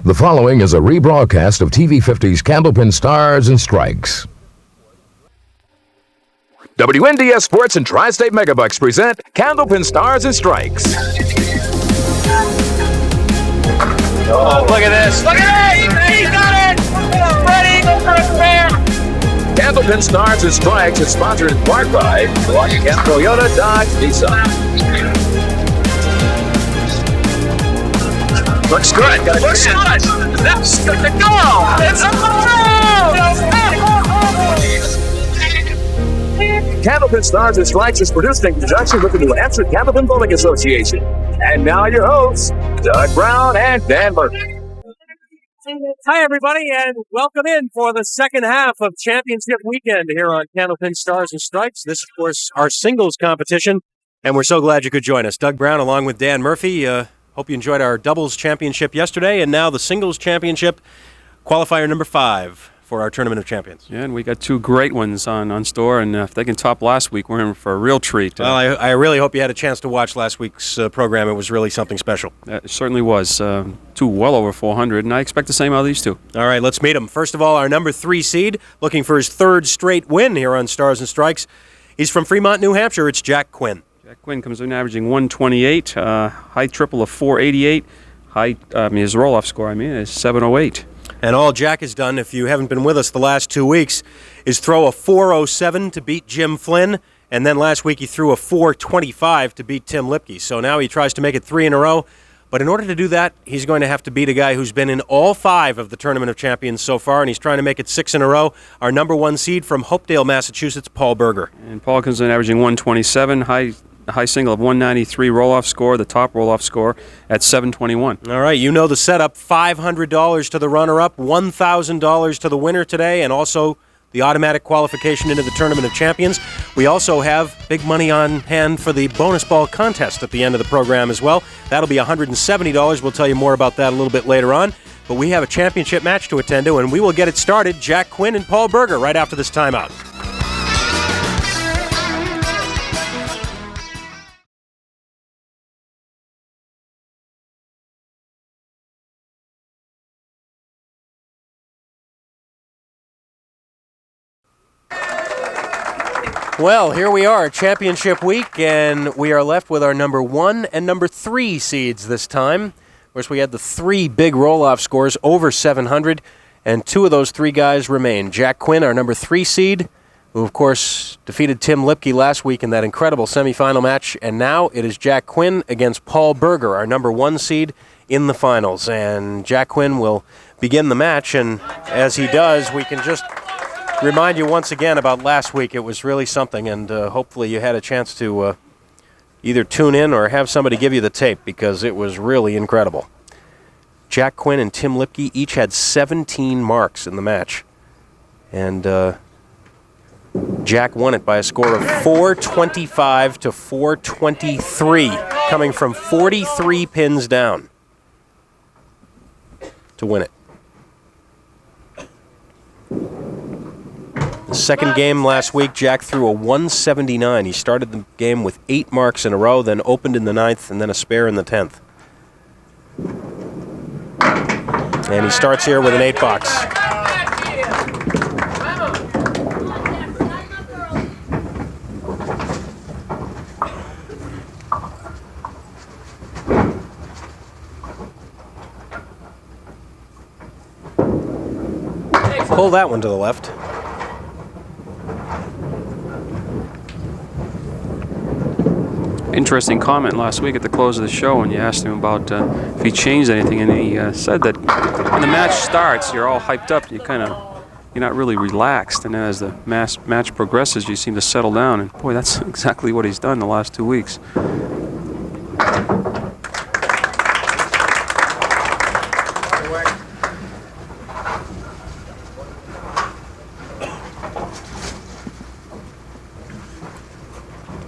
The following is a rebroadcast of TV50's Candlepin Stars and Strikes. WNDS Sports and Tri-State Megabucks present Candlepin Stars and Strikes. Oh, look at this. Look at it! He got it! Ready for a fair! Candlepin Stars and Strikes is sponsored in part by Washington Toyota Dodge Nissan. Looks good. Looks good. That's good to go. It's a Candlepin Stars and Strikes is produced in conjunction with the New Hampshire Candlepin Bowling Association. And now your hosts, Doug Brown and Dan Murphy. Hi, everybody, and welcome in for the second half of Championship Weekend here on Candlepin Stars and Strikes. This, of course, our singles competition, and we're so glad you could join us. Doug Brown along with Dan Murphy. Hope you enjoyed our doubles championship yesterday, and now the singles championship, qualifier number 5 for our Tournament of Champions. Yeah, and we got two great ones on store, and if they can top last week, we're in for a real treat. Well, I really hope you had a chance to watch last week's program. It was really something special. It certainly was. Two well over 400, and I expect the same out of these two. All right, let's meet them. First of all, our number 3 seed, looking for his third straight win here on Stars and Strikes. He's from Fremont, New Hampshire. It's Jack Quinn. Jack Quinn comes in averaging 128, high triple of 488, his roll-off score, is 708. And all Jack has done, if you haven't been with us the last 2 weeks, is throw a 407 to beat Jim Flynn, and then last week he threw a 425 to beat Tim Lipke. So now he tries to make it 3 in a row. But in order to do that, he's going to have to beat a guy who's been in all 5 of the Tournament of Champions so far, and he's trying to make it 6 in a row. Our number 1 seed from Hopedale, Massachusetts, Paul Berger. And Paul comes in averaging 127, high single of 193 roll-off score, the top roll-off score at 721. All right, you know the setup. $500 to the runner-up, $1,000 to the winner today, and also the automatic qualification into the Tournament of Champions. We also have big money on hand for the bonus ball contest at the end of the program as well. That'll be $170. We'll tell you more about that a little bit later on. But we have a championship match to attend to, and we will get it started. Jack Quinn and Paul Berger right after this timeout. Well, here we are, championship week, and we are left with our number 1 and number 3 seeds this time. Of course, we had the 3 big roll-off scores over 700, and 2 of those 3 guys remain. Jack Quinn, our number 3 seed, who, of course, defeated Tim Lipke last week in that incredible semifinal match, and now it is Jack Quinn against Paul Berger, our number 1 seed, in the finals. And Jack Quinn will begin the match, and as he does, we can just remind you once again about last week. It was really something, and hopefully you had a chance to either tune in or have somebody give you the tape, because it was really incredible. Jack Quinn and Tim Lipke each had 17 marks in the match, and Jack won it by a score of 425 to 423, coming from 43 pins down to win it. The second game last week, Jack threw a 179. He started the game with 8 marks in a row, then opened in the 9th, and then a spare in the 10th. And he starts here with an 8 box. Pull that one to the left. Interesting comment last week at the close of the show when you asked him about if he changed anything, and he said that when the match starts, you're all hyped up, you're not really relaxed, and then as the match progresses, you seem to settle down, and boy, that's exactly what he's done the last 2 weeks.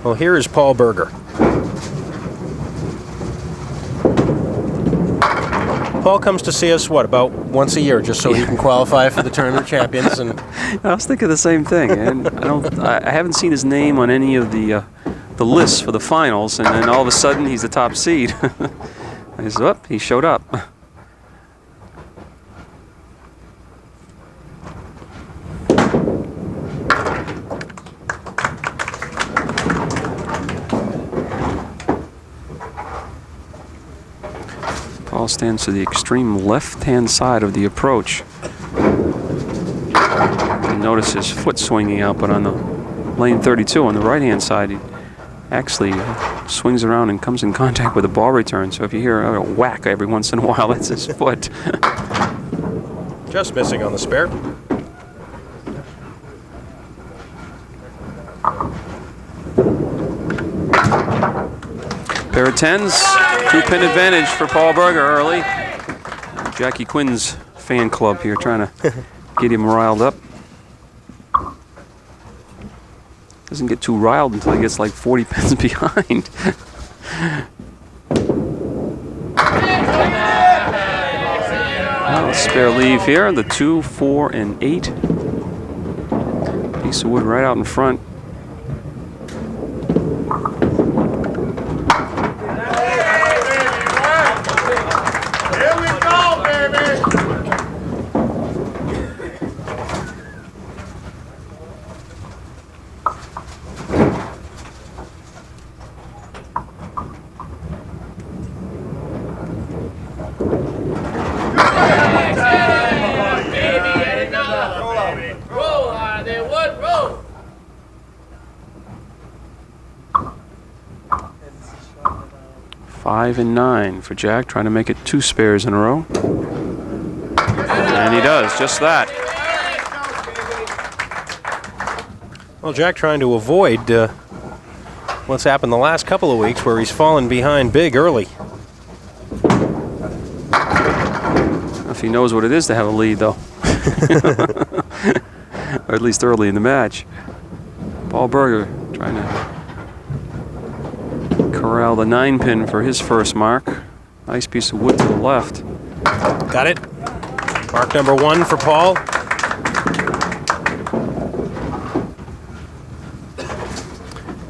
Well, here is Paul Berger. Paul comes to see us, about once a year, just so he can qualify for the Tournament of Champions. And I was thinking the same thing, and I haven't seen his name on any of the lists for the finals, and then all of a sudden he's the top seed. I said, he showed up. Paul stands to the extreme left-hand side of the approach. You notice his foot swinging out, but on the lane 32 on the right-hand side, he actually swings around and comes in contact with the ball return. So if you hear a whack every once in a while, that's his foot. Just missing on the spare. Pair of 10s, 2-pin advantage for Paul Berger early. Jackie Quinn's fan club here trying to get him riled up. Doesn't get too riled until he gets like 40 pins behind. Well, spare leave here, the 2, 4, and 8. Piece of wood right out in front. Here we go, baby! 5 and 9 for Jack, trying to make it 2 spares in a row. And he does just that. Well, Jack trying to avoid what's happened the last couple of weeks where he's fallen behind big early. If he knows what it is to have a lead, though. Or at least early in the match. Paul Berger trying to corral the 9-pin for his first mark. Nice piece of wood to the left. Got it. Mark number 1 for Paul.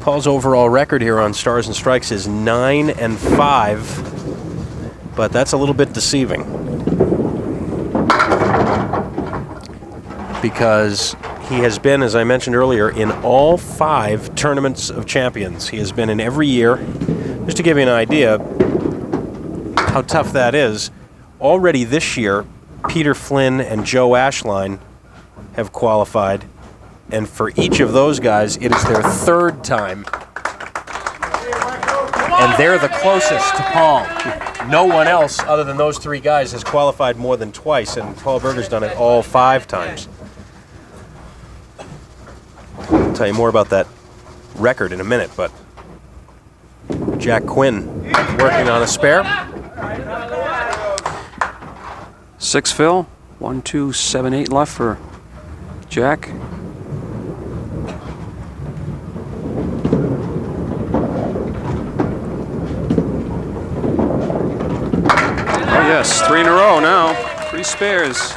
Paul's overall record here on Stars and Strikes is 9 and 5, but that's a little bit deceiving because he has been, as I mentioned earlier, in all 5 tournaments of champions. He has been in every year. Just to give you an idea how tough that is, already this year, Peter Flynn and Joe Ashline have qualified, and for each of those guys, it is their 3rd time. And they're the closest to Paul. No one else other than those 3 guys has qualified more than twice, and Paul Berger's done it all 5 times. I'll tell you more about that record in a minute, but Jack Quinn working on a spare. 6 fill, 1, 2, 7, 8 left for Jack. Oh yes, 3 in a row now, 3 spares.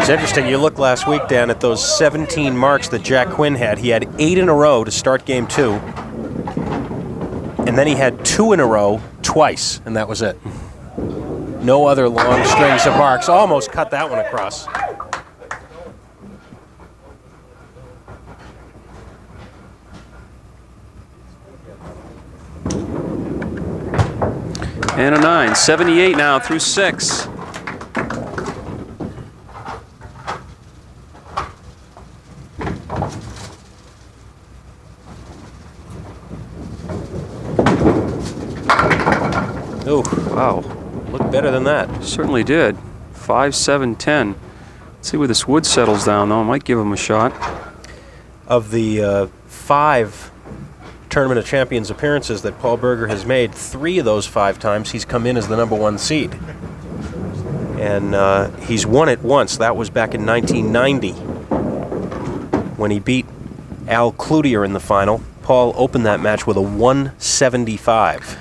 It's interesting, you look last week, Dan, at those 17 marks that Jack Quinn had. He had 8 in a row to start game 2. And then he had 2 in a row twice, and that was it. No other long strings of marks. Almost cut that one across. And a 9, 78 now through 6. Oh, wow. Looked better than that. Certainly did. 5, 7, 10. Let's see where this wood settles down, though. I might give him a shot. Of the 5 Tournament of Champions appearances that Paul Berger has made, 3 of those 5 times he's come in as the number 1 seed. And he's won it once. That was back in 1990 when he beat Al Cloutier in the final. Paul opened that match with a 175.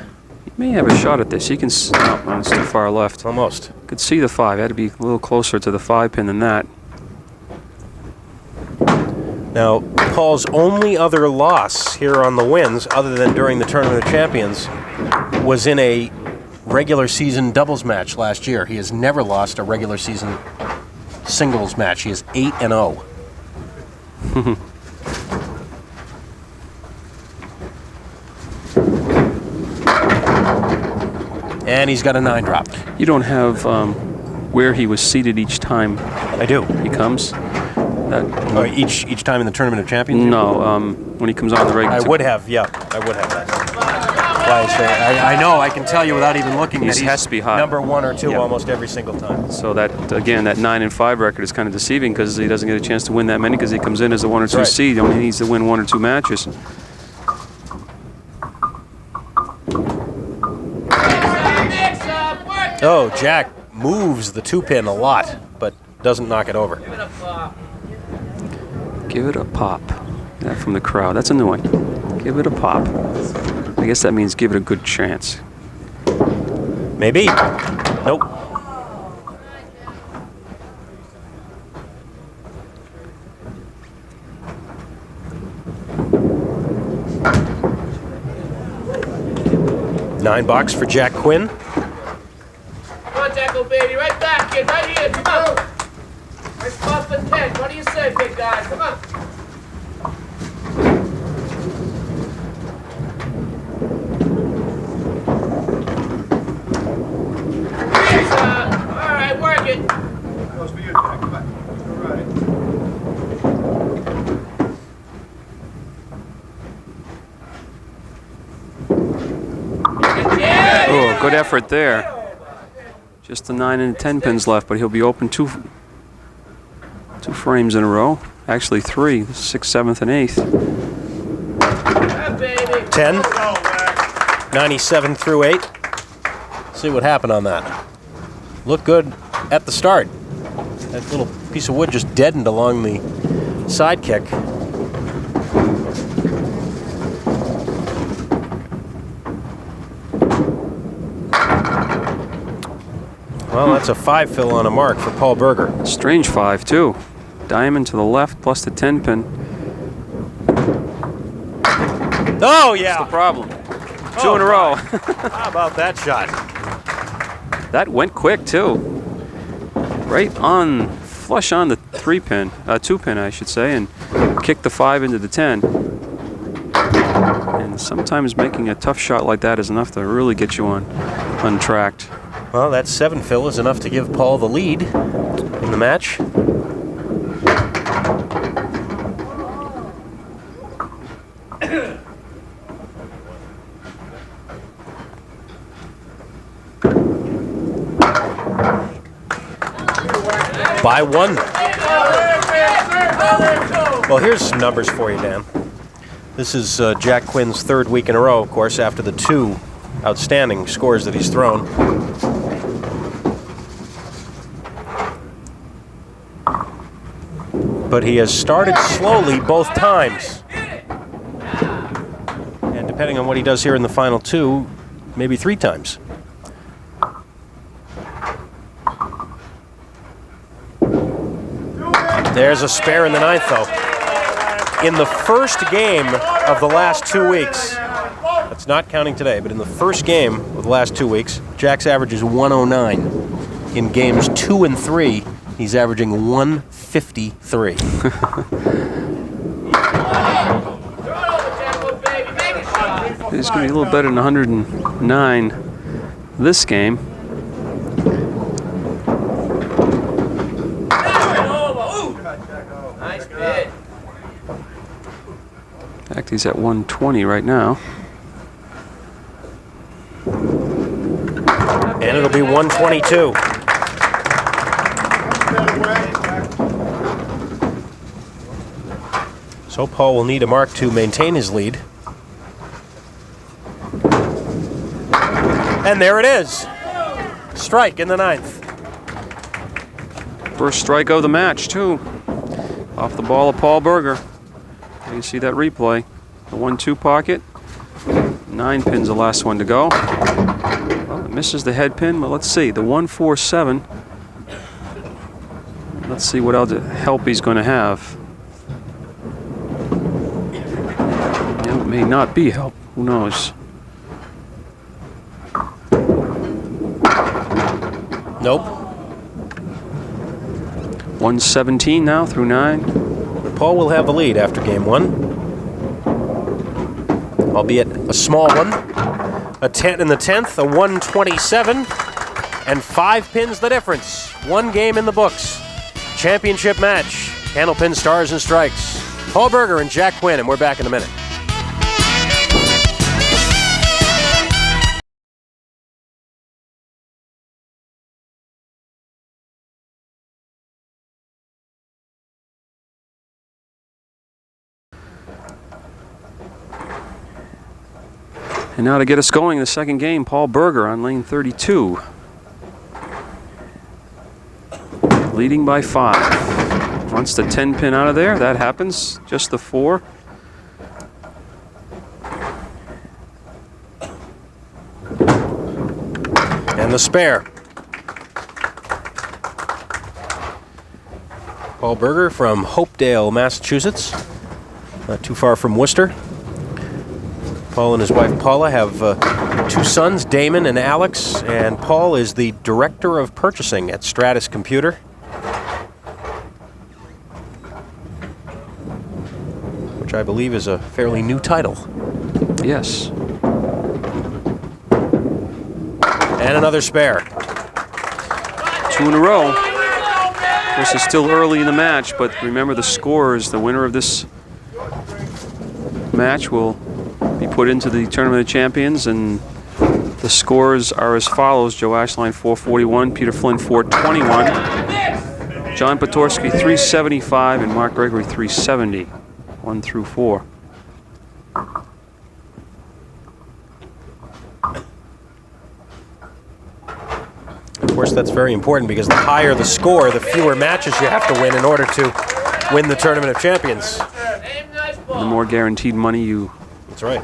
May have a shot at this. He can. Oh, it's too far left. Almost. Could see the 5. Had to be a little closer to the 5-pin than that. Now, Paul's only other loss here on the wins, other than during the Tournament of Champions, was in a regular season doubles match last year. He has never lost a regular season singles match. He is 8-0. And he's got a 9 drop. You don't have where he was seated each time I do. he comes? Each time in the Tournament of Champions? No, when he comes on the regular. I would have, yeah. I would have that. Why I say I know, I can tell you without even looking that He has to be high. number 1 or 2 Yeah. almost every single time. So that, again, that 9-5 record is kind of deceiving because he doesn't get a chance to win that many because he comes in as a 1 or 2 right. seed. He only needs to win 1 or 2 matches. Oh, Jack moves the 2-pin a lot, but doesn't knock it over. Give it a pop. That from the crowd. That's a new one. Give it a pop. I guess that means give it a good chance. Maybe. Nope. $9 for Jack Quinn. Come on, Jackal, baby. Right back, kid. Right here. Come on. Nice spot for 10. What do you say, big guy? Come on. All right, work it. Goes for you, Jack. Come on. All right. Oh, good effort there. Just the 9 and 10 pins left, but he'll be open two frames in a row. Actually 3, 6th, 7th, and 8th. 10. 97 through 8. See what happened on that. Looked good at the start. That little piece of wood just deadened along the side kick. Well, that's a 5 fill on a mark for Paul Berger. Strange 5, too. Diamond to the left plus the 10 pin. Oh, yeah. That's the problem. 2 in a row. How about that shot? That went quick, too. Right on, flush on the 3 pin, 2 pin, I should say, and kicked the 5 into the 10. And sometimes making a tough shot like that is enough to really get you untracked. Well, that 7 fill is enough to give Paul the lead in the match. By 1. Well, here's some numbers for you, Dan. This is Jack Quinn's 3rd week in a row, of course, after the 2 outstanding scores that he's thrown. But he has started slowly both times. And depending on what he does here in the final 2, maybe 3 times. There's a spare in the 9th, though. In the first game of the last 2 weeks, that's not counting today, but in the first game of the last 2 weeks, Jack's average is 109. In games 2 and 3, he's averaging 153. He's going to be a little better than 109 this game. Nice bid. In fact, he's at 120 right now. And it'll be 122. So Paul will need a mark to maintain his lead. And there it is. Strike in the 9th. First strike of the match, too. Off the ball of Paul Berger. You see that replay. The 1-2 pocket. 9 pins the last one to go. Well, it misses the head pin, but let's see. The 1-4-7. Let's see what else help he's going to have. It may not be help. Who knows? Nope. 117 now through 9. Paul will have the lead after game 1. Albeit a small one. A 10 in the 10th, a 127, and 5 pins the difference. 1 game in the books. Championship match. Candlepin Stars and Strikes. Paul Berger and Jack Quinn, and we're back in a minute. And now to get us going in the second game, Paul Berger on lane 32. Leading by 5. Wants the 10 pin out of there. That happens. Just the 4. And the spare. Paul Berger from Hopedale, Massachusetts. Not too far from Worcester. Paul and his wife Paula have 2 sons, Damon and Alex, and Paul is the Director of Purchasing at Stratus Computer. Which I believe is a fairly new title. Yes. And another spare. 2 in a row. This is still early in the match, but remember the scores. The winner of this match will be put into the Tournament of Champions, and the scores are as follows. Joe Ashline 441, Peter Flynn 421, John Potorsky 375, and Mark Gregory 370, 1 through 4. Of course, that's very important because the higher the score, the fewer matches you have to win in order to win the Tournament of Champions. The more guaranteed money you That's right.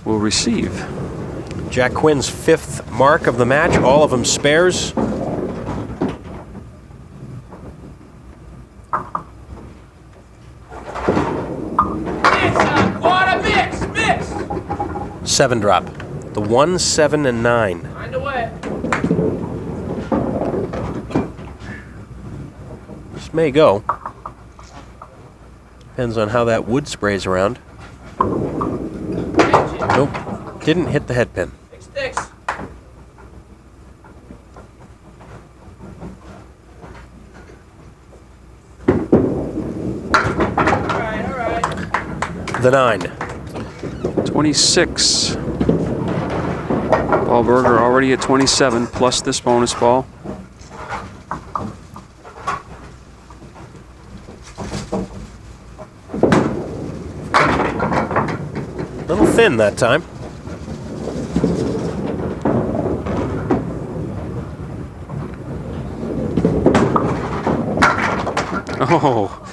will receive. Jack Quinn's 5th mark of the match, all of them spares. Mix! 7 drop. The 1, 7, and 9. Find a way. This may go. Depends on how that wood sprays around. Nope. Didn't hit the head pin. Sticks. All right. The 9. 26. Paul Berger already at 27, plus this bonus ball. A little thin that time. Oh,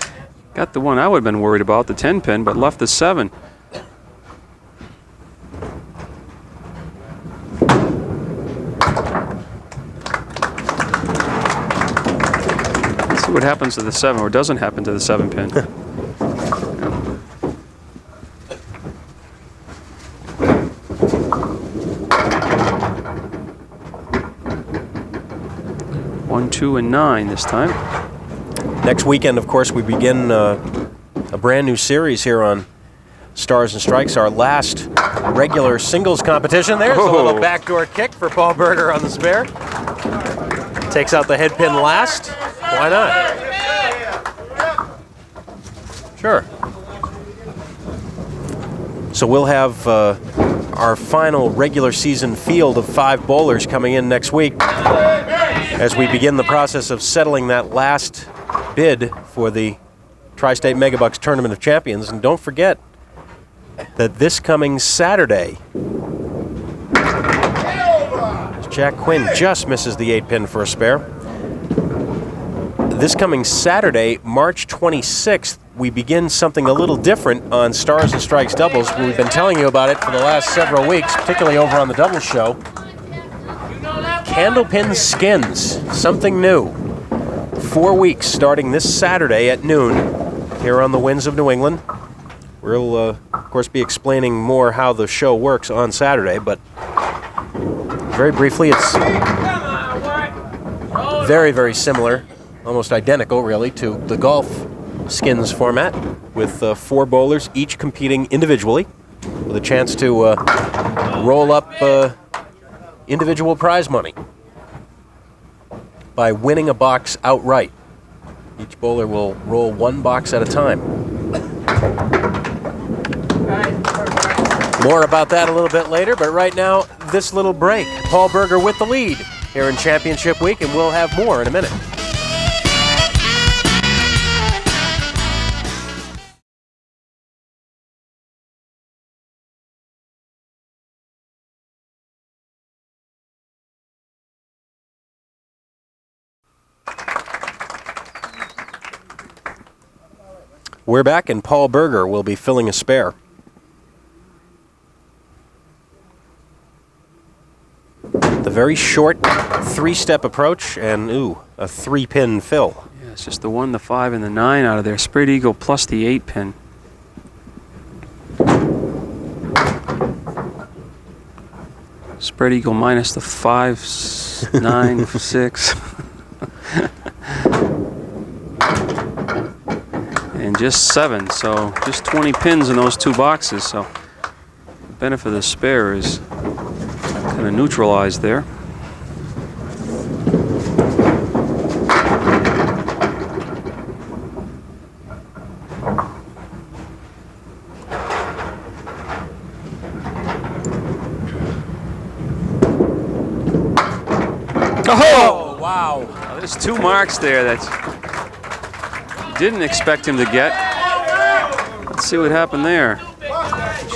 got the one I would have been worried about, the 10 pin, but left the 7. Let's see what happens to the 7, or doesn't happen to the 7 pin. One, 2, and 9 this time. Next weekend, of course, we begin a brand new series here on Stars and Strikes, our last regular singles competition. There's a little backdoor kick for Paul Berger on the spare. Takes out the head pin last. Why not? Sure. So we'll have our final regular season field of 5 bowlers coming in next week as we begin the process of settling that last bid for the Tri-State Megabucks Tournament of Champions. And don't forget that this coming Saturday, Jack Quinn just misses the 8 pin for a spare. This coming Saturday, March 26th, we begin something a little different on Stars and Strikes doubles. We've been telling you about it for the last several weeks, particularly over on the doubles show. Candlepin skins, something new. 4 weeks starting this Saturday at noon here on the Winds of New England. We'll, of course, be explaining more how the show works on Saturday, but very briefly, it's Very, very similar, almost identical, really, to the golf skins format, with 4 bowlers, each competing individually, with a chance to roll up individual prize money by winning a box outright. Each bowler will roll 1 box at a time. More about that a little bit later, but right now, this little break. Paul Berger with the lead here in Championship Week, and we'll have more in a minute. We're back, and Paul Berger will be filling a spare. The very short 3-step approach, and a 3-pin fill. Yeah, it's just the 1, the 5, and the 9 out of there. Spread eagle plus the 8-pin. Spread eagle minus the 5, 9, 6. And just 7, so just 20 pins in those 2 boxes. So the benefit of the spare is kind of neutralized there. Oh! Wow. Well, there's 2 marks there that didn't expect him to get. Let's see what happened there.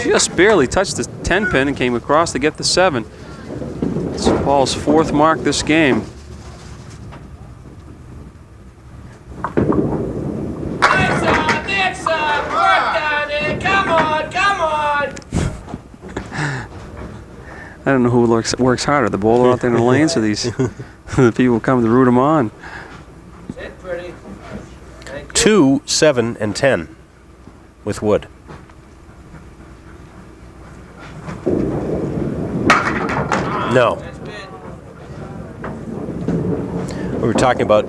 Just barely touched the 10-pin and came across to get the 7. It's Paul's 4th mark this game. I don't know who works harder, the bowler out there in the lanes or these the people come to root him on. 2, 7, and 10 with wood. No. We were talking about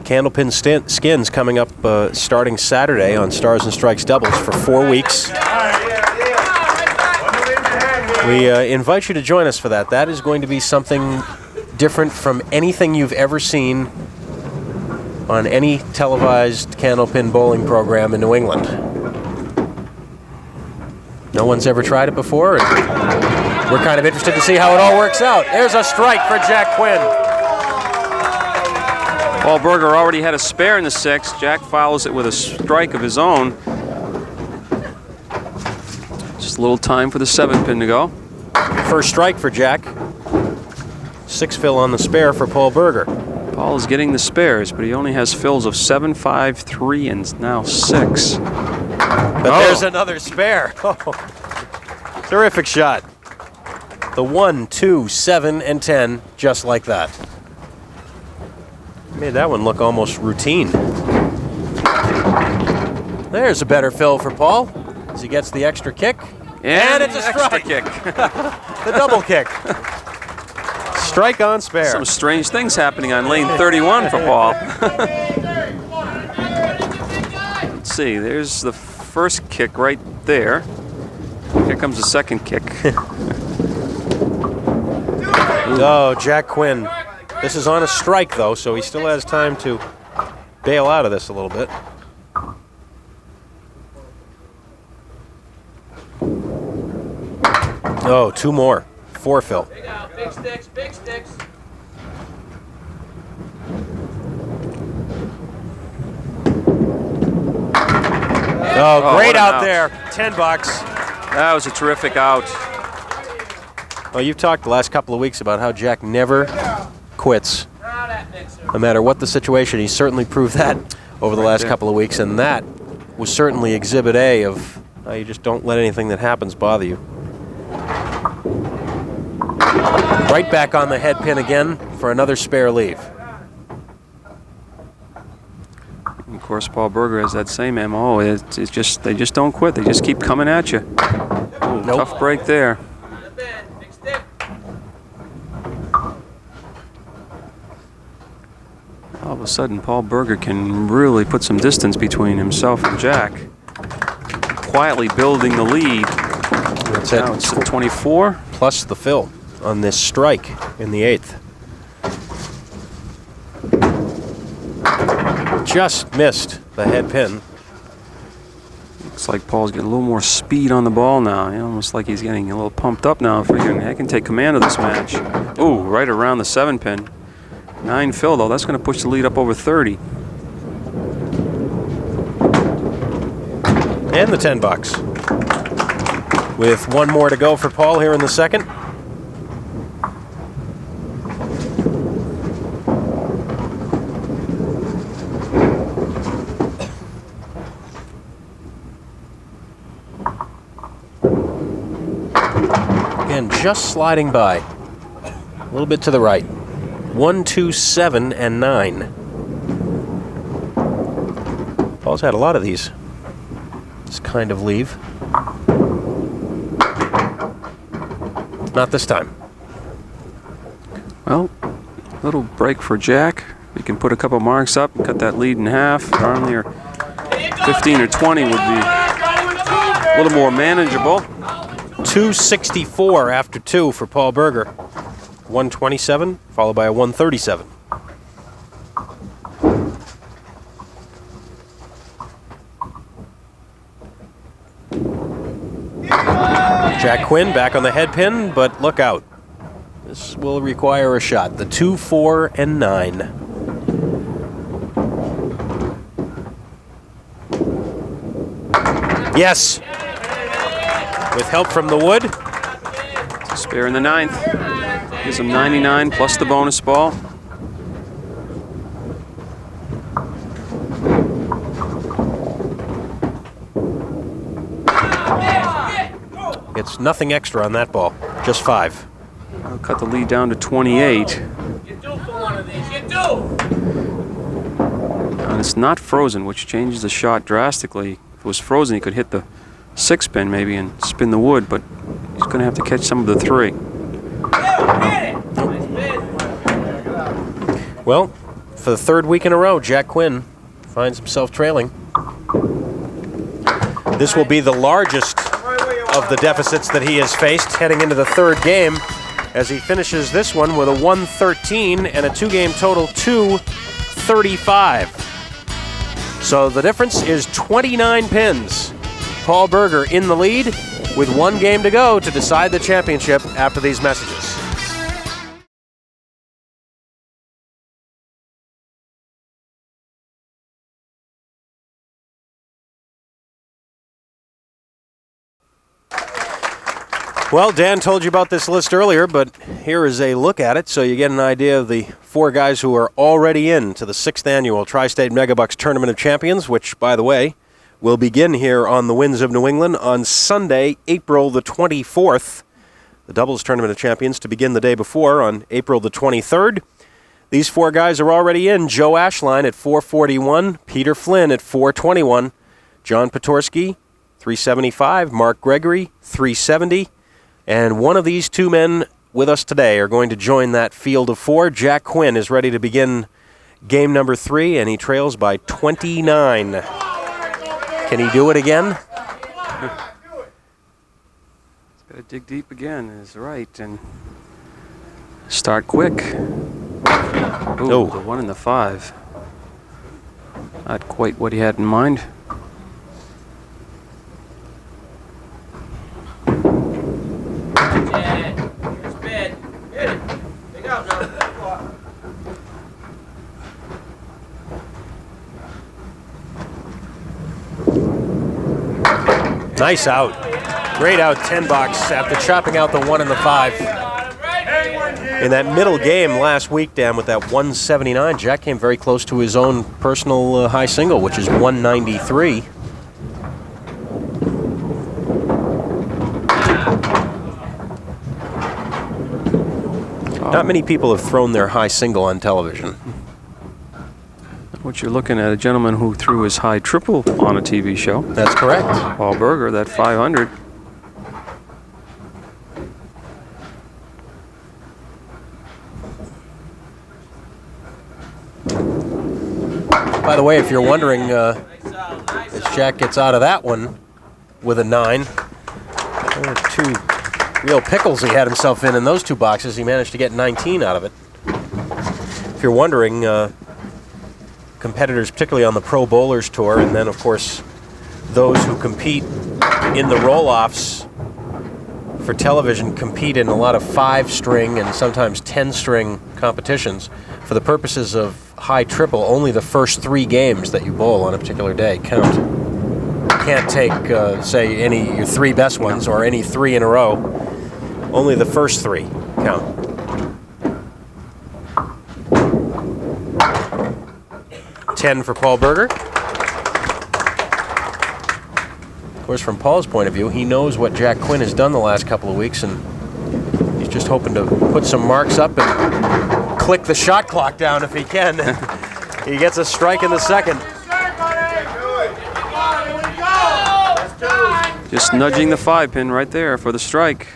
Candlepin skins coming up starting Saturday on Stars and Strikes doubles for 4 weeks. We invite you to join us for that. That is going to be something different from anything you've ever seen on any televised Candlepin bowling program in New England. No one's ever tried it before, and we're kind of interested to see how it all works out. There's a strike for Jack Quinn. Paul Berger already had a spare in the 6. Jack follows it with a strike of his own. Just a little time for the 7-pin to go. First strike for Jack. 6 fill on the spare for Paul Berger. Paul is getting the spares, but he only has fills of 7, 5, 3, and now 6. But there's another spare. Oh, terrific shot. The 1, 2, 7, and 10, just like that. Made that one look almost routine. There's a better fill for Paul as he gets the extra kick. And it's a strike. Kick. The double kick. Strike on spare. Some strange things happening on lane 31 for Paul. Let's see, there's the first kick right there. Here comes the second kick. Oh, Jack Quinn. This is on a strike, though, so he still has time to bail out of this a little bit. Oh, 2 more. 4 fill. Big sticks, big sticks. Oh, great what an out out. there. $10. That was a terrific out. Well, you've talked the last couple of weeks about how Jack never quits. No matter what the situation, he certainly proved that over the last couple of weeks, and that was certainly Exhibit A of how you just don't let anything that happens bother you. Right back on the head pin again for another spare leave. Of course, Paul Berger has that same MO. It's just they just don't quit. They just keep coming at you. Ooh, Nope. Tough break there. Big stick. All of a sudden, Paul Berger can really put some distance between himself and Jack. Quietly building the lead. That's Now it. it's at 24. Plus the fill on this strike in the 8th. Just missed the head pin. Looks like Paul's getting a little more speed on the ball now. Almost like he's getting a little pumped up now, figuring I can take command of this match. Ooh, right around the 7 pin. 9 fill, though. That's going to push the lead up over 30. And the $10. With one more to go for Paul here in the second. Again, just sliding by. A little bit to the right. 1, 2, 7, and 9. Paul's had a lot of these. This kind of leave. Not this time. Well, a little break for Jack. He can put a couple marks up and cut that lead in half. Only 15 or 20 would be a little more manageable. 264 after 2 for Paul Berger. 127, followed by a 137. Jack Quinn back on the head pin, but look out. This will require a shot. The 2, 4, and 9. Yes. With help from the wood. Spare in the 9th. Gives him 99 plus the bonus ball. It's nothing extra on that ball. Just 5. I'll cut the lead down to 28. You do for one of these. You do. And it's not frozen, which changes the shot drastically. If it was frozen, he could hit the 6 pin maybe and spin the wood, but he's going to have to catch some of the 3. Well, for the 3rd week in a row, Jack Quinn finds himself trailing. This will be the largest of the deficits that he has faced heading into the 3rd game, as he finishes this one with a 113 and a 2-game total 235. So the difference is 29 pins. Paul Berger in the lead with 1 game to go to decide the championship after these messages. Well, Dan told you about this list earlier, but here is a look at it so you get an idea of the 4 guys who are already in to the 6th annual Tri-State Megabucks Tournament of Champions, which, by the way, will begin here on the Winds of New England on Sunday, April the 24th. The Doubles Tournament of Champions to begin the day before on April the 23rd. These 4 guys are already in. Joe Ashline at 441, Peter Flynn at 421, John Petorsky, 375, Mark Gregory, 370. And one of these 2 men with us today are going to join that field of 4. Jack Quinn is ready to begin game number 3, and he trails by 29. Can he do it again? He's got to dig deep again, is right, and start quick. Ooh, the 1 and the 5. Not quite what he had in mind. Nice out. Great out, $10 after chopping out the 1 and the 5. In that middle game last week, Dan, with that 179, Jack came very close to his own personal high single, which is 193. Not many people have thrown their high single on television. What you're looking at, a gentleman who threw his high triple on a TV show. That's correct. Paul Berger, that 500. By the way, if you're wondering, as Jack gets out of that one with a 9, two real pickles he had himself in those 2 boxes. He managed to get 19 out of it. If you're wondering, competitors, particularly on the Pro Bowlers Tour, and then, of course, those who compete in the roll-offs for television compete in a lot of 5-string and sometimes 10-string competitions. For the purposes of high triple, only the first 3 games that you bowl on a particular day count. You can't take, say, any your 3 best ones or any 3 in a row. Only the first 3 count. $10 for Paul Berger. Of course, from Paul's point of view, he knows what Jack Quinn has done the last couple of weeks, and he's just hoping to put some marks up and click the shot clock down if he can. He gets a strike in the second. Just nudging the 5-pin right there for the strike.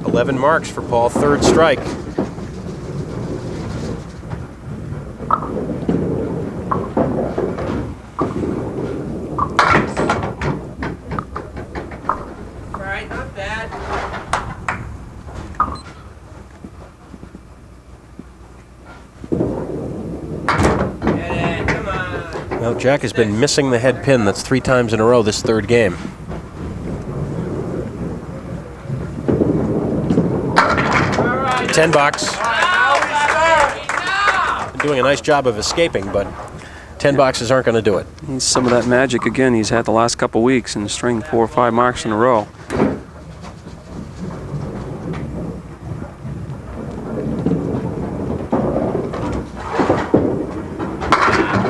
11 marks for Paul, 3rd strike. Right, not bad. Get it, come on. Well, Jack has been missing the head pin. That's 3 times in a row this 3rd game. All right. $10. Been doing a nice job of escaping, but 10 boxes aren't going to do it. Needs some of that magic again he's had the last couple weeks and string 4 or 5 marks in a row.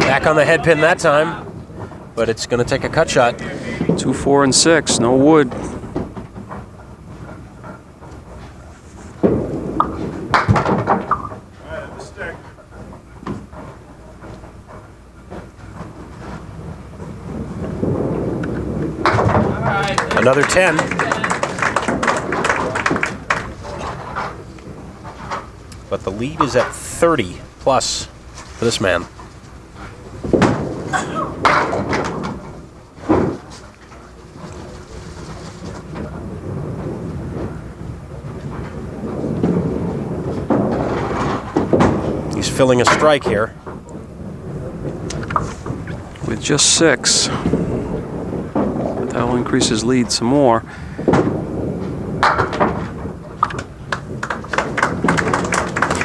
Back on the head pin that time, but it's going to take a cut shot. 2, 4, and 6. No wood. Another 10. But the lead is at 30 plus for this man. He's filling a strike here. With just 6. But that'll increase his lead some more.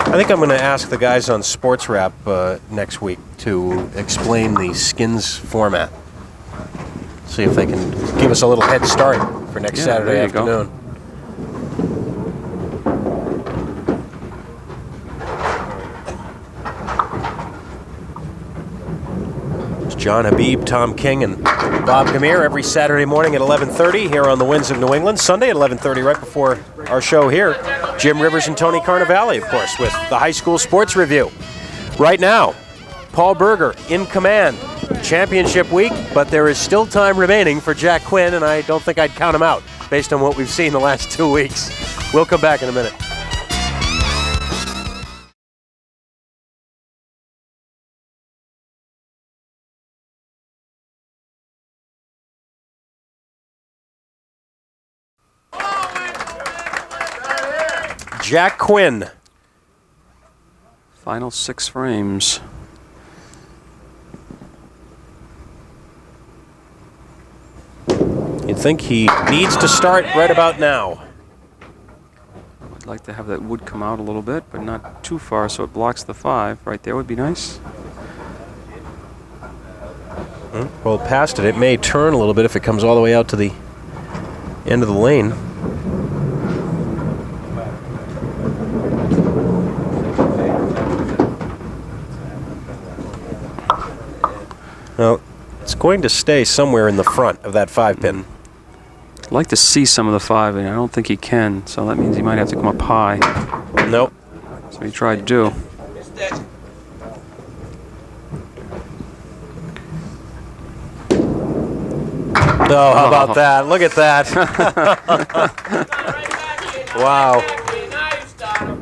I think I'm going to ask the guys on Sports Wrap next week to explain the skins format. See if they can give us a little head start for next Saturday there you go. afternoon. It's John Habib, Tom King, and Bob Gamir every Saturday morning at 11:30 here on the Winds of New England. Sunday at 11:30 right before our show here. Jim Rivers and Tony Carnevale, of course, with the High School Sports Review. Right now, Paul Berger in command. Championship week, but there is still time remaining for Jack Quinn, and I don't think I'd count him out based on what we've seen the last 2 weeks. We'll come back in a minute. Jack Quinn. Final 6 frames. You'd think he needs to start right about now. I'd like to have that wood come out a little bit, but not too far so it blocks the 5. Right there would be nice. Well, past it. It may turn a little bit if it comes all the way out to the end of the lane. Well, it's going to stay somewhere in the front of that 5-pin. I'd like to see some of the 5, and I don't think he can, so that means he might have to come up high. Nope. So he tried to do. Oh, how about that? Look at that. Wow.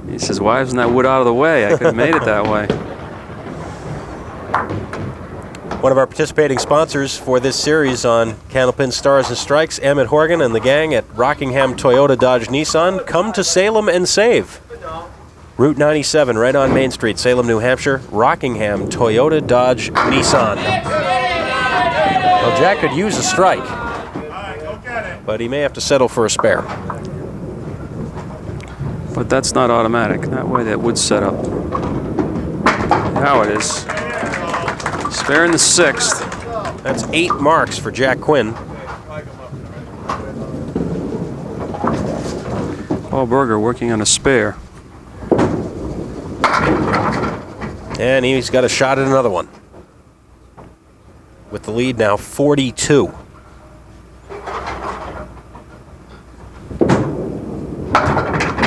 He says, why isn't that wood out of the way? I could have made it that way. One of our participating sponsors for this series on Candlepin Stars and Strikes, Emmett Horgan and the gang at Rockingham Toyota Dodge Nissan. Come to Salem and save. Route 97, right on Main Street, Salem, New Hampshire. Rockingham Toyota Dodge Nissan. Well, Jack could use a strike, but he may have to settle for a spare. But that's not automatic. That way that would set up. Now it is. Spare in the 6th. That's 8 marks for Jack Quinn. Paul Berger working on a spare. And he's got a shot at another one. With the lead now 42.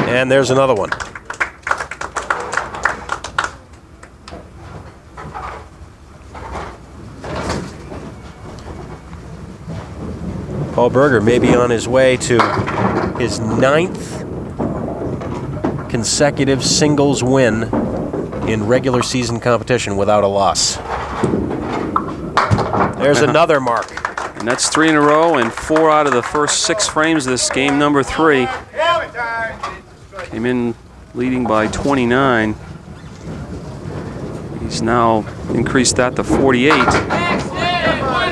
And there's another one. Paul Berger may be on his way to his 9th consecutive singles win in regular season competition without a loss. There's another mark. And that's 3 in a row and 4 out of the first 6 frames of this game, number 3. Came in leading by 29. He's now increased that to 48.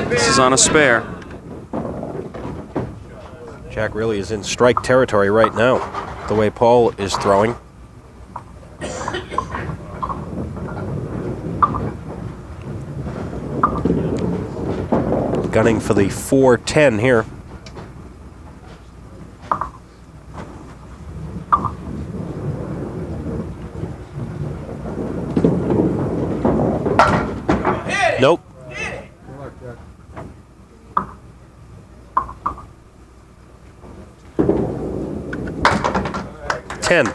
This is on a spare. Jack really is in strike territory right now, the way Paul is throwing. Gunning for the 410 here. Nope. 10.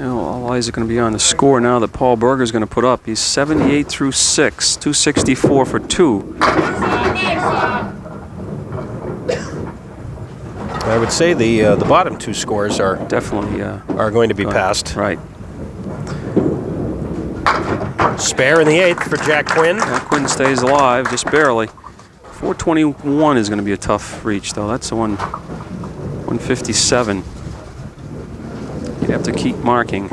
All eyes are going to be on the score now that Paul Berger is going to put up. He's 78 through 6, 264 for 2. I would say the bottom 2 scores are Definitely are going to be passed. Right. Spare in the 8th for Jack Quinn. Quinn stays alive, just barely. 421 is going to be a tough reach, though. That's the 157. You'd have to keep marking.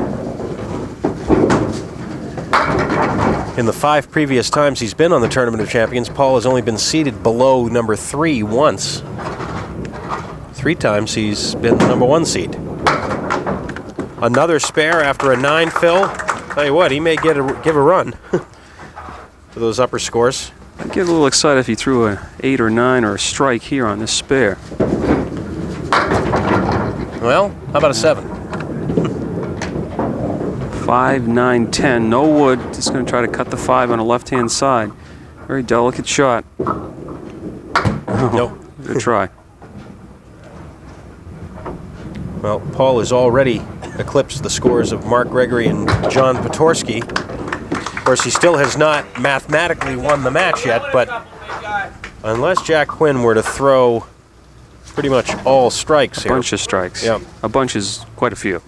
In the 5 previous times he's been on the Tournament of Champions, Paul has only been seated below number 3 once. 3 times he's been the number 1 seed. Another spare after a 9 fill. Tell you what, he may give a run to those upper scores. I'd get a little excited if he threw an 8 or 9 or a strike here on this spare. Well, how about a 7? 5, 9, 10. No wood. Just going to try to cut the 5 on the left-hand side. Very delicate shot. Nope. Good try. Well, Paul has already eclipsed the scores of Mark Gregory and John Petorsky. Of course, he still has not mathematically won the match yet, but unless Jack Quinn were to throw pretty much all strikes here. A bunch of strikes. Yep. A bunch is quite a few.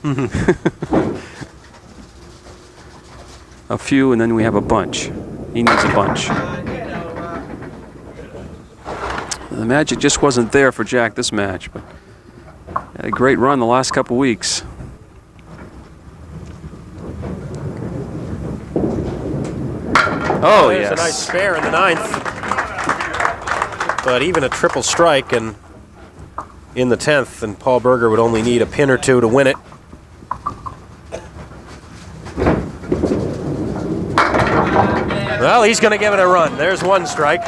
A few, and then we have a bunch. He needs a bunch. The magic just wasn't there for Jack this match, but had a great run the last couple weeks. Oh, There's yes. a nice spare in the 9th. But even a triple strike and in the 10th, and Paul Berger would only need a pin or 2 to win it. Well, he's going to give it a run. There's 1 strike.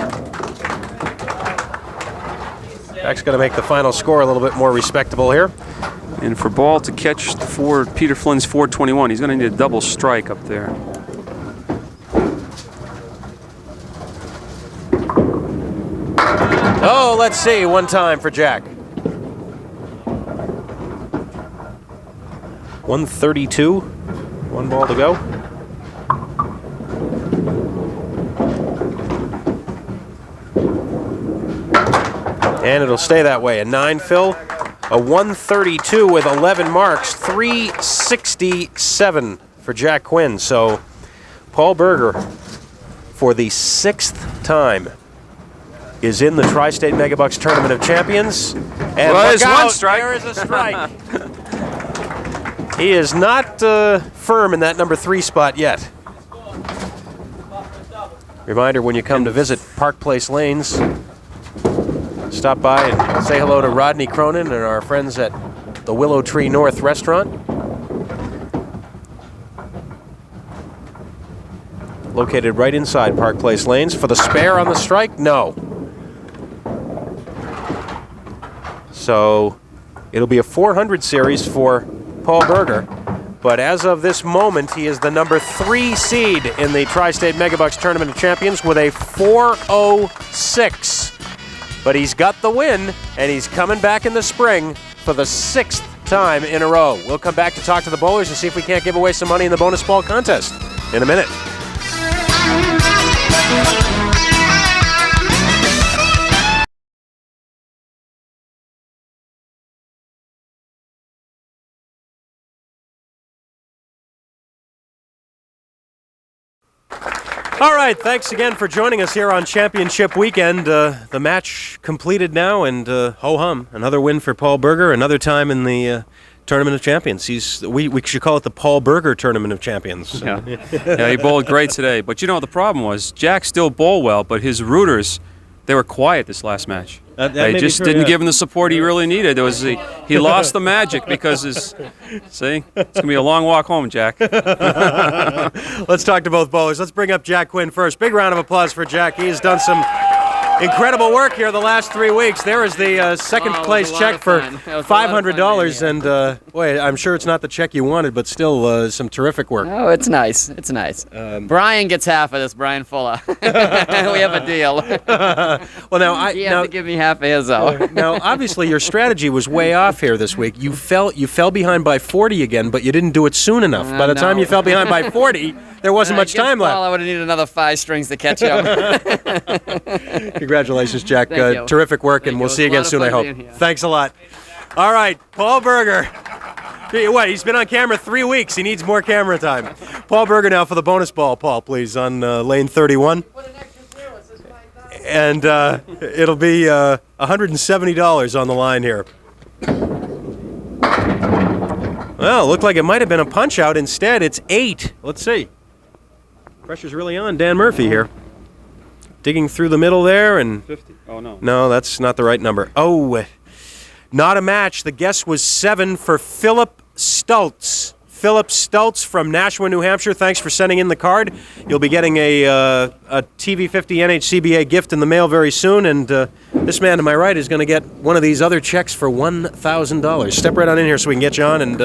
Jack's going to make the final score a little bit more respectable here. And for Ball to catch Peter Flynn's 421, he's going to need a double strike up there. Oh, let's see. 1 time for Jack. 132. 1 ball to go. And it'll stay that way. A 9 fill. A 132 with 11 marks, 367 for Jack Quinn. So Paul Berger, for the 6th time, is in the Tri-State Megabucks Tournament of Champions. And well, there's out, one strike. There is a strike. He is not firm in that number 3 spot yet. Reminder, when you come to visit Park Place Lanes, stop by and say hello to Rodney Cronin and our friends at the Willow Tree North restaurant. Located right inside Park Place Lanes. For the spare on the strike? No. So it'll be a 400 series for Paul Berger. But as of this moment, he is the number 3 seed in the Tri-State Megabucks Tournament of Champions with a 406. But he's got the win, and he's coming back in the spring for the 6th time in a row. We'll come back to talk to the bowlers and see if we can't give away some money in the bonus ball contest in a minute. All right, thanks again for joining us here on Championship Weekend. The match completed now, and ho-hum, another win for Paul Berger, another time in the Tournament of Champions. We should call it the Paul Berger Tournament of Champions. Yeah. Yeah, he bowled great today. But you know, the problem was Jack still bowled well, but his rooters, they were quiet this last match. They just didn't give him the support he really needed. He lost the magic because it's going to be a long walk home, Jack. Let's talk to both bowlers. Let's bring up Jack Quinn first. Big round of applause for Jack. He has done some incredible work here the last 3 weeks. There is the second place check for $500, and boy, I'm sure it's not the check you wanted, but still some terrific work. Oh, it's nice. It's nice. Brian gets half of this, Brian Fuller. We have a deal. Well, now he has to give me half of his, though. Now, obviously, your strategy was way off here this week. You fell behind by 40 again, but you didn't do it soon enough. By the time you fell behind by 40, there wasn't much time left. I would have needed another 5 strings to catch up. Congratulations, Jack. Thank you. Terrific work, and we'll It see you was a again lot of soon, I fun hope. being here. Thanks a lot. All right, Paul Berger. What, he's been on camera 3 weeks. He needs more camera time. Paul Berger now for the bonus ball, Paul, please, on lane 31. And it'll be $170 on the line here. Well, looked like it might have been a punch-out. Instead, it's 8. Let's see. Pressure's really on Dan Murphy here. Digging through the middle there, and 50. Oh, no. no, that's not the right number. Oh, not a match. The guess was 7 for Philip Stultz. Philip Stultz from Nashua, New Hampshire. Thanks for sending in the card. You'll be getting a TV50 NHCBA gift in the mail very soon, and this man to my right is going to get one of these other checks for $1,000. Step right on in here so we can get you on, and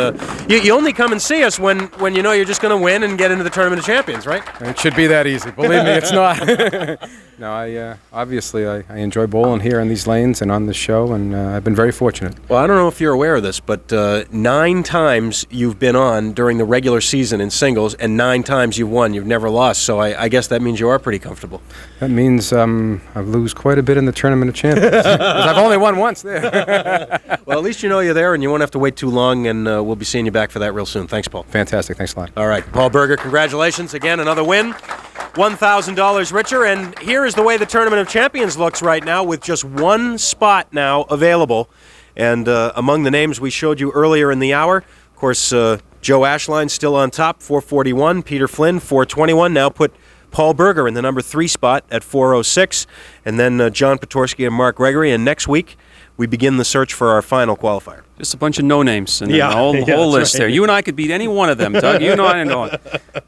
you only come and see us when you know you're just going to win and get into the Tournament of Champions, right? It should be that easy. Believe me, it's not. No, I enjoy bowling here in these lanes and on this show, and I've been very fortunate. Well, I don't know if you're aware of this, but 9 times you've been on during the regular season in singles, and 9 times you've won. You've never lost, so I guess that means you are pretty comfortable. That means I lose quite a bit in the Tournament of Champions. 'Cause I've only won once there. Well, at least you know you're there, and you won't have to wait too long, and we'll be seeing you back for that real soon. Thanks, Paul. Fantastic. Thanks a lot. All right, Paul Berger, congratulations. Again, another win. $1,000 richer, and here is the way the Tournament of Champions looks right now with just 1 spot now available. And among the names we showed you earlier in the hour, of course, Joe Ashline still on top, 441. Peter Flynn, 421. Now put Paul Berger in the number 3 spot at 406. And then John Petorsky and Mark Gregory. And next week, we begin the search for our final qualifier. Just a bunch of no-names and Yeah. the whole Yeah, list that's right. there. You and I could beat any one of them, Doug. You know I know it.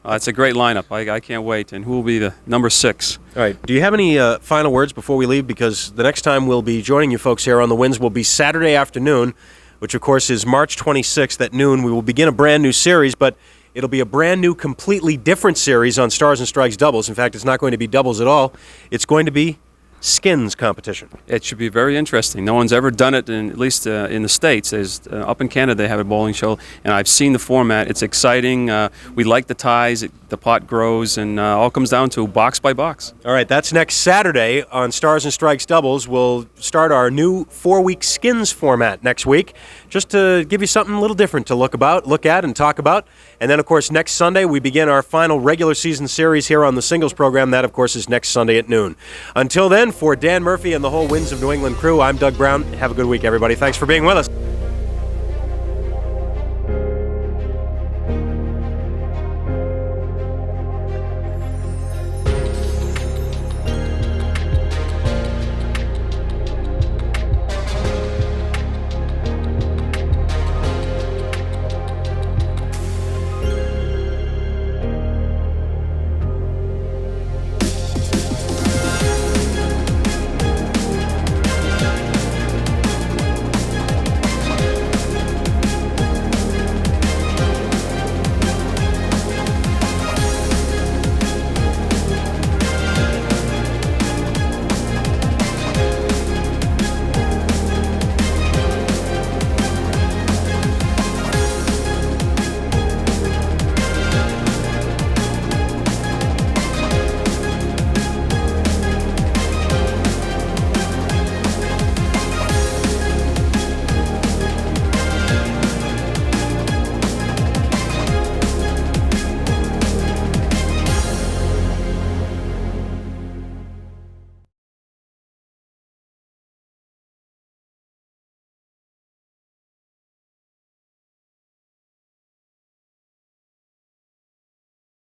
It's a great lineup. I can't wait. And who will be the number 6? All right. Do you have any final words before we leave? Because the next time we'll be joining you folks here on the Winds will be Saturday afternoon, which, of course, is March 26th at noon. We will begin a brand new series, but it'll be a brand new, completely different series on Stars and Strikes doubles. In fact, it's not going to be doubles at all. It's going to be skins competition. It should be very interesting. No one's ever done it, at least in the States. Up in Canada, they have a bowling show, and I've seen the format. It's exciting. We like the ties. The pot grows, and all comes down to box by box. All right, that's next Saturday on Stars and Strikes Doubles. We'll start our new 4-week skins format next week, just to give you something a little different to look at, and talk about. And then, of course, next Sunday we begin our final regular season series here on the singles program. That, of course, is next Sunday at noon. Until then, for Dan Murphy and the whole Winds of New England crew, I'm Doug Brown. Have a good week, everybody. Thanks for being with us.